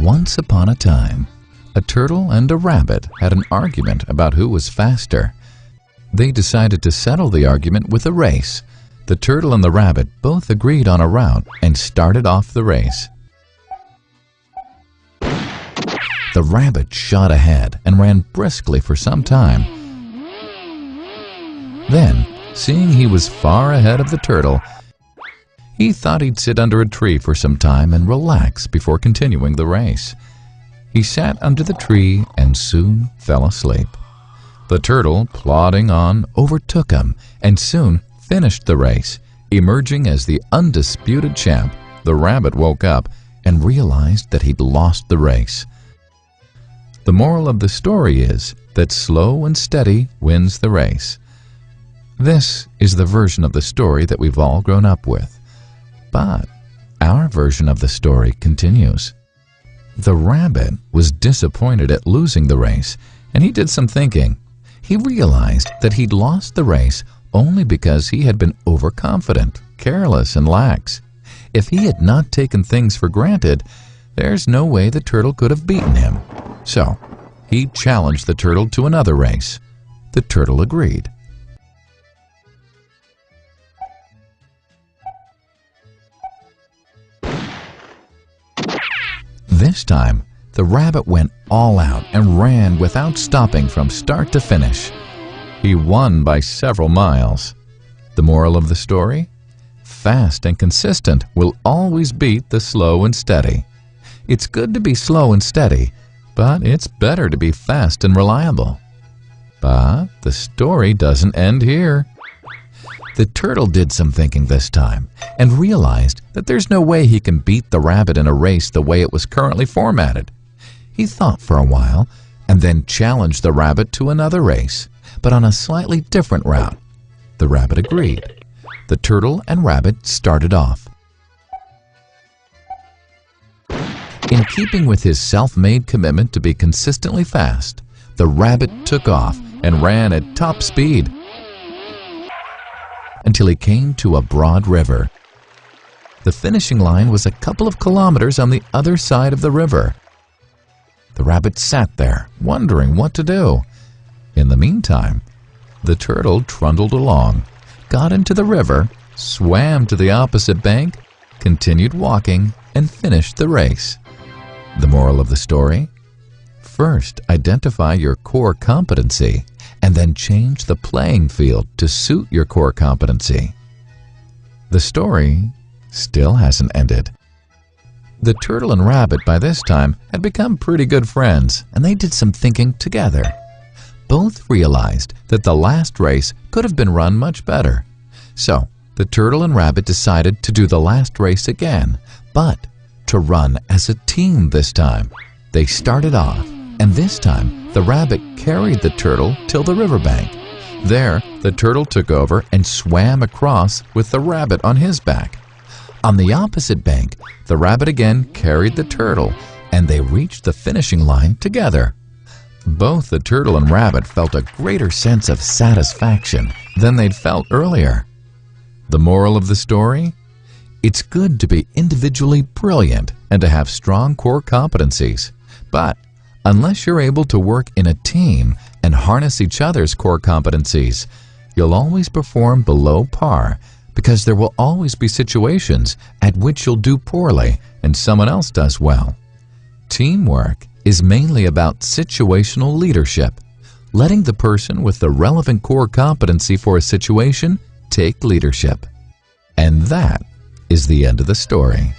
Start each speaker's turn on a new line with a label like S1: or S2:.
S1: Once upon a time, a turtle and a rabbit had an argument about who was faster. They decided to settle the argument with a race. The turtle and the rabbit both agreed on a route and started off the race. The rabbit shot ahead and ran briskly for some time. Then, seeing he was far ahead of the turtle, he thought he'd sit under a tree for some time and relax before continuing the race. He sat under the tree and soon fell asleep. The turtle, plodding on, overtook him and soon finished the race. Emerging as the undisputed champ, the rabbit woke up and realized that he'd lost the race. The moral of the story is that slow and steady wins the race. This is the version of the story that we've all grown up with. But our version of the story continues. The rabbit was disappointed at losing the race, and he did some thinking. He realized that he'd lost the race only because he had been overconfident, careless, and lax. If he had not taken things for granted, there's no way the turtle could have beaten him. So, he challenged the turtle to another race. The turtle agreed. This time, the rabbit went all out and ran without stopping from start to finish. He won by several miles. The moral of the story? Fast and consistent will always beat the slow and steady. It's good to be slow and steady, but it's better to be fast and reliable. But the story doesn't end here. The turtle did some thinking this time and realized that there's no way he can beat the rabbit in a race the way it was currently formatted. He thought for a while and then challenged the rabbit to another race, but on a slightly different route. The rabbit agreed. The turtle and rabbit started off. In keeping with his self-made commitment to be consistently fast, the rabbit took off and ran at top speed until he came to a broad river. The finishing line was a couple of kilometers on the other side of the river. The rabbit sat there, wondering what to do. In the meantime, the turtle trundled along, got into the river, swam to the opposite bank, continued walking, and finished the race. The moral of the story? First, identify your core competency, and then change the playing field to suit your core competency. The story still hasn't ended. The turtle and rabbit by this time had become pretty good friends, and they did some thinking together. Both realized that the last race could have been run much better. So, the turtle and rabbit decided to do the last race again, but to run as a team this time. They started off, and this time the rabbit carried the turtle till the riverbank. There, the turtle took over and swam across with the rabbit on his back. On the opposite bank, the rabbit again carried the turtle, and they reached the finishing line together. Both the turtle and rabbit felt a greater sense of satisfaction than they'd felt earlier. The moral of the story? It's good to be individually brilliant and to have strong core competencies, but unless you're able to work in a team and harness each other's core competencies, you'll always perform below par because there will always be situations at which you'll do poorly and someone else does well. Teamwork is mainly about situational leadership, letting the person with the relevant core competency for a situation take leadership. And that is the end of the story.